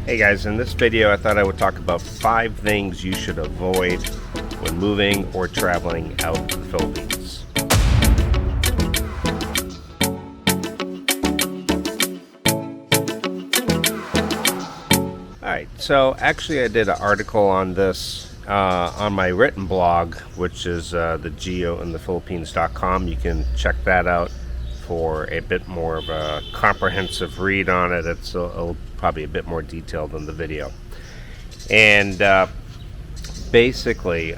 Hey guys, in this video I thought I would talk about 5 things you should avoid when moving or traveling out to the Philippines. Alright, so actually I did an article on this on my written blog, which is the geointhephilippines.com. You can check that out for a bit more of a comprehensive read on it. It's probably a bit more detailed than the video. And basically,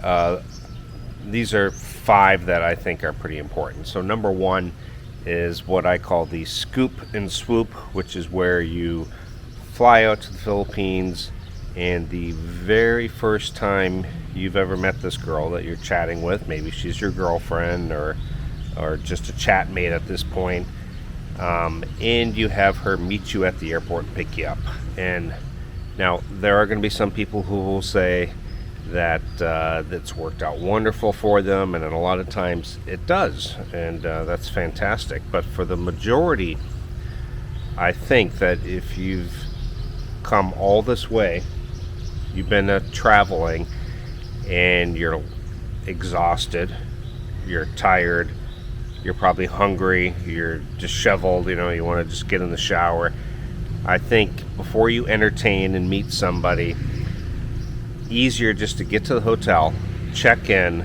these are 5 that I think are pretty important. So number 1 is what I call the scoop and swoop, which is where you fly out to the Philippines, and the very first time you've ever met this girl that you're chatting with, maybe she's your girlfriend or just a chat mate at this point, and you have her meet you at the airport and pick you up. And now there are going to be some people who will say that that's worked out wonderful for them, and then a lot of times it does, and that's fantastic. But for the majority, I think that if you've come all this way, you've been traveling, and you're exhausted, you're tired, you're probably hungry, you're disheveled, you want to just get in the shower. I think before you entertain and meet somebody, easier just to get to the hotel, check in,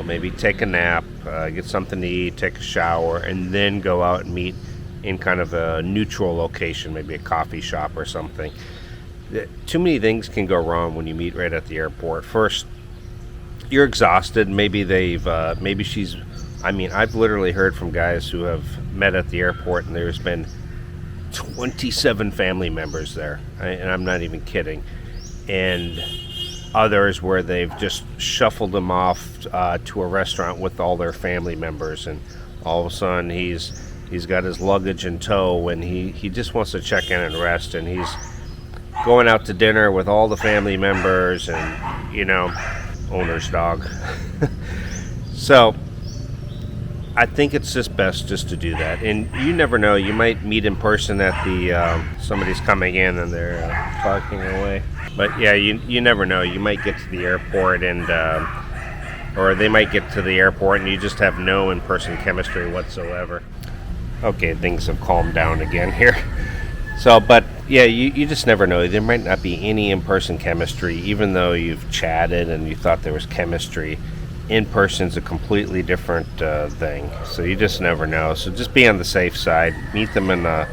maybe take a nap, get something to eat, take a shower, and then go out and meet in kind of a neutral location, maybe a coffee shop or something. Too many things can go wrong when you meet right at the airport. First, you're exhausted. Maybe I've literally heard from guys who have met at the airport and there's been 27 family members there, and I'm not even kidding. And others where they've just shuffled them off to a restaurant with all their family members, and all of a sudden he's got his luggage in tow, and he just wants to check in and rest, and he's going out to dinner with all the family members and, owner's dog. So I think it's just best just to do that. And you never know, you might meet in person at the somebody's coming in and they're parking away. But yeah, you never know. You might get to the airport and or they might get to the airport and you just have no in-person chemistry whatsoever. Okay, things have calmed down again here. So, but yeah, you just never know. There might not be any in-person chemistry, even though you've chatted and you thought there was chemistry. In person's a completely different thing, so you just never know. So just be on the safe side. Meet them in a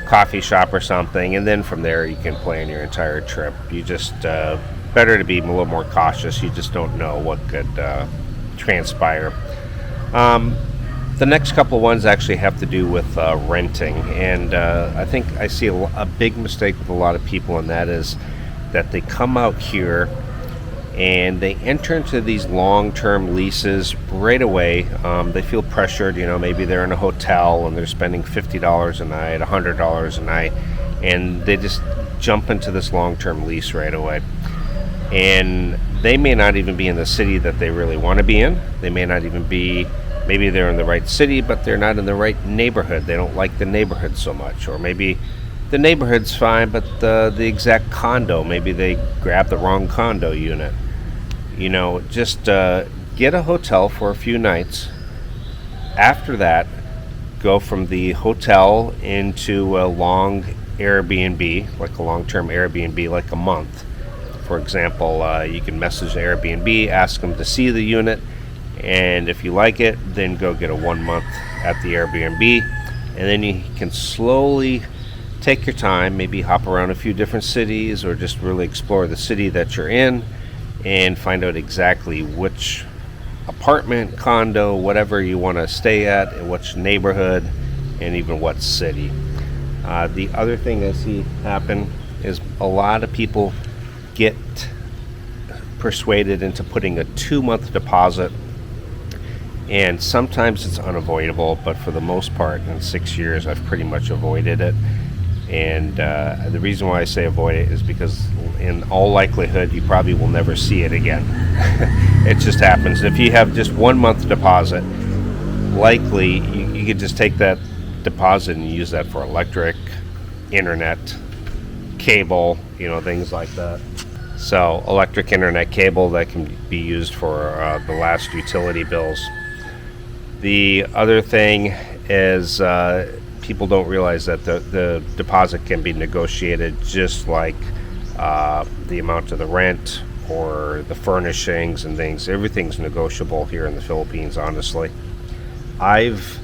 coffee shop or something, and then from there you can plan your entire trip. You just better to be a little more cautious. You just don't know what could transpire. The next couple of ones actually have to do with renting, and I think I see a big mistake with a lot of people, and that is that they come out here and they enter into these long-term leases right away. They feel pressured, maybe they're in a hotel and they're spending $50 a night, $100 a night, and they just jump into this long-term lease right away. And they may not even be in the city that they really want to be in. They may not even be, maybe they're in the right city, but they're not in the right neighborhood. They don't like the neighborhood so much. Or maybe the neighborhood's fine, but the exact condo, maybe they grab the wrong condo unit. Just get a hotel for a few nights. After that, go from the hotel into a long Airbnb, like a long-term Airbnb, like a month. For example, you can message the Airbnb, ask them to see the unit, and if you like it, then go get a 1 month at the Airbnb, and then you can slowly take your time, maybe hop around a few different cities, or just really explore the city that you're in and find out exactly which apartment, condo, whatever you want to stay at, in which neighborhood, and even what city. The other thing I see happen is a lot of people get persuaded into putting a 2-month deposit, and sometimes it's unavoidable, but for the most part, in 6 years, I've pretty much avoided it. And the reason why I say avoid it is because in all likelihood you probably will never see it again. It just happens. If you have just 1 month deposit, likely you could just take that deposit and use that for electric, internet, cable, things like that. So electric internet cable that can be used for the last utility bills. The other thing is people don't realize that the deposit can be negotiated just like the amount of the rent or the furnishings and things. Everything's negotiable here in the Philippines, honestly. I've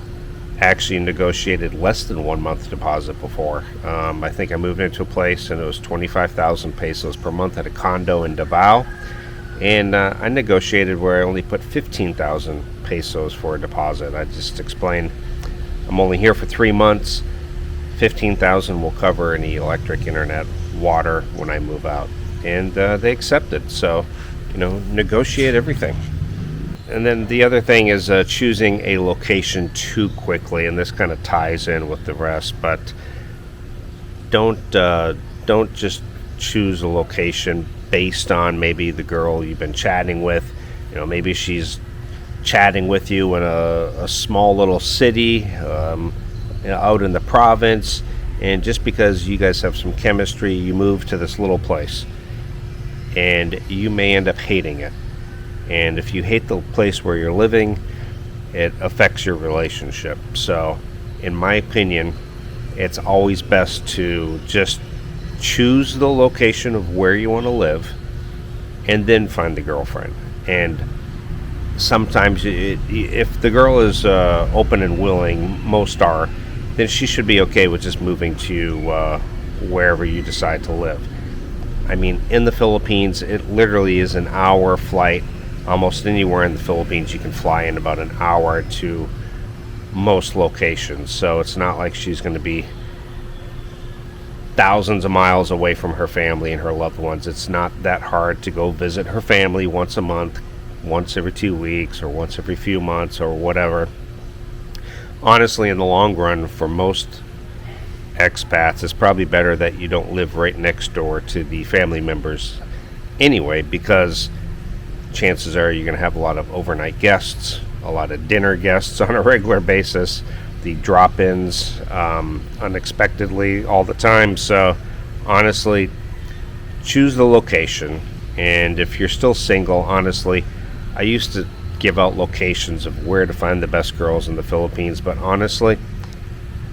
actually negotiated less than 1 month deposit before. I think I moved into a place and it was 25,000 pesos per month at a condo in Davao, and I negotiated where I only put 15,000 pesos for a deposit. I just explained I'm only here for 3 months. 15,000 will cover any electric, internet, water when I move out, and they accepted. So, negotiate everything. And then the other thing is choosing a location too quickly, and this kind of ties in with the rest. But don't just choose a location based on maybe the girl you've been chatting with. Maybe she's chatting with you in a small little city out in the province, and just because you guys have some chemistry, you move to this little place, and you may end up hating it. And if you hate the place where you're living, it affects your relationship. So, in my opinion, it's always best to just choose the location of where you want to live and then find the girlfriend. And sometimes, if the girl is open and willing, most are, then she should be okay with just moving to wherever you decide to live. I mean, in the Philippines, it literally is an hour flight. Almost anywhere in the Philippines you can fly in about an hour to most locations. So it's not like she's going to be thousands of miles away from her family and her loved ones. It's not that hard to go visit her family once a month, once every 2 weeks, or once every few months, or whatever. Honestly, in the long run, for most expats, it's probably better that you don't live right next door to the family members anyway, because chances are you're going to have a lot of overnight guests, a lot of dinner guests on a regular basis, the drop-ins unexpectedly all the time. So honestly, choose the location. And if you're still single, honestly, I used to give out locations of where to find the best girls in the Philippines, but honestly,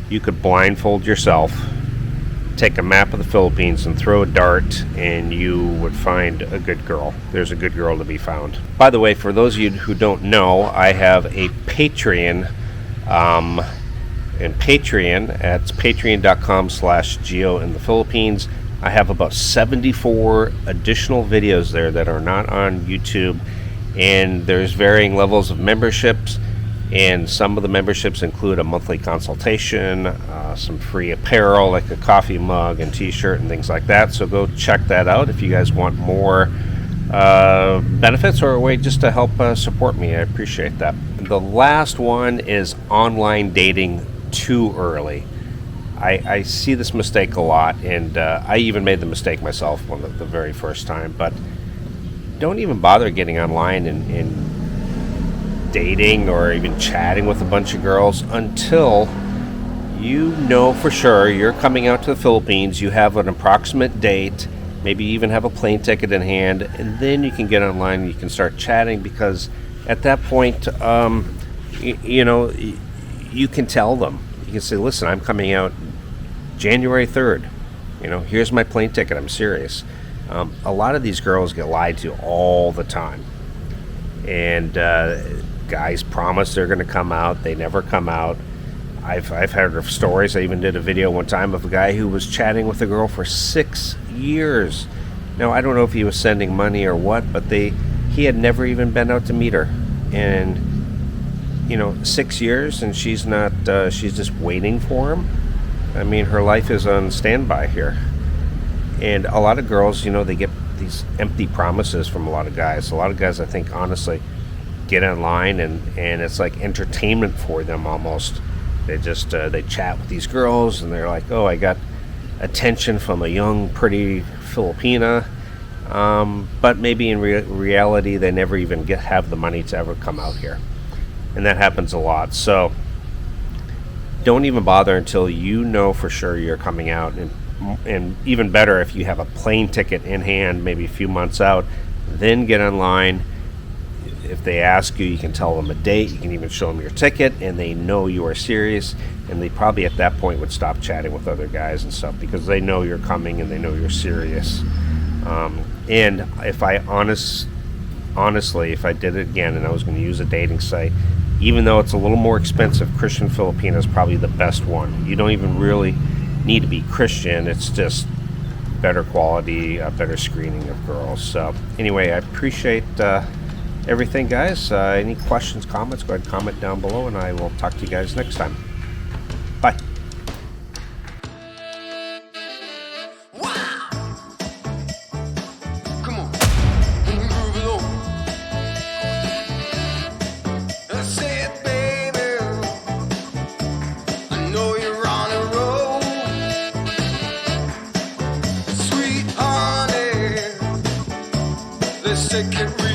you could blindfold yourself, take a map of the Philippines and throw a dart, and you would find a good girl. There's a good girl to be found. By the way, for those of you who don't know, I have a Patreon, and Patreon, it's patreon.com/Geo in the Philippines. I have about 74 additional videos there that are not on YouTube, and there's varying levels of memberships. And some of the memberships include a monthly consultation, some free apparel like a coffee mug and t-shirt and things like that. So go check that out if you guys want more benefits or a way just to help support me. I appreciate that. The last one is online dating too early. I see this mistake a lot, and I even made the mistake myself the very first time. But don't even bother getting online and dating or even chatting with a bunch of girls until you know for sure you're coming out to the Philippines, you have an approximate date, maybe even have a plane ticket in hand, and then you can get online and you can start chatting, because at that point, you can tell them. You can say, listen, I'm coming out January 3rd. Here's my plane ticket. I'm serious. A lot of these girls get lied to all the time. And guys promise they're going to come out. They never come out. I've heard of stories. I even did a video one time of a guy who was chatting with a girl for 6 years. Now, I don't know if he was sending money or what, but he had never even been out to meet her. And 6 years, and she's just waiting for him. I mean, her life is on standby here. And a lot of girls, they get these empty promises from a lot of guys. A lot of guys, I think, honestly, get online and it's like entertainment for them almost. They just they chat with these girls and they're like, oh, I got attention from a young, pretty Filipina. But maybe in reality, they never even have the money to ever come out here. And that happens a lot. So don't even bother until you know for sure you're coming out, and and even better if you have a plane ticket in hand, maybe a few months out, then get online. If they ask you, you can tell them a date. You can even show them your ticket, and they know you are serious. And they probably at that point would stop chatting with other guys and stuff because they know you're coming and they know you're serious. And if I honestly, if I did it again and I was going to use a dating site, even though it's a little more expensive, Christian Filipino is probably the best one. You don't even really need to be Christian. It's just better quality, better screening of girls. So anyway, I appreciate everything, guys. Any questions, comments, go ahead and comment down below, and I will talk to you guys next time. Bye. Come on, groove it on. I said, baby, I know you're on a roll. Sweet honey, let's take it real.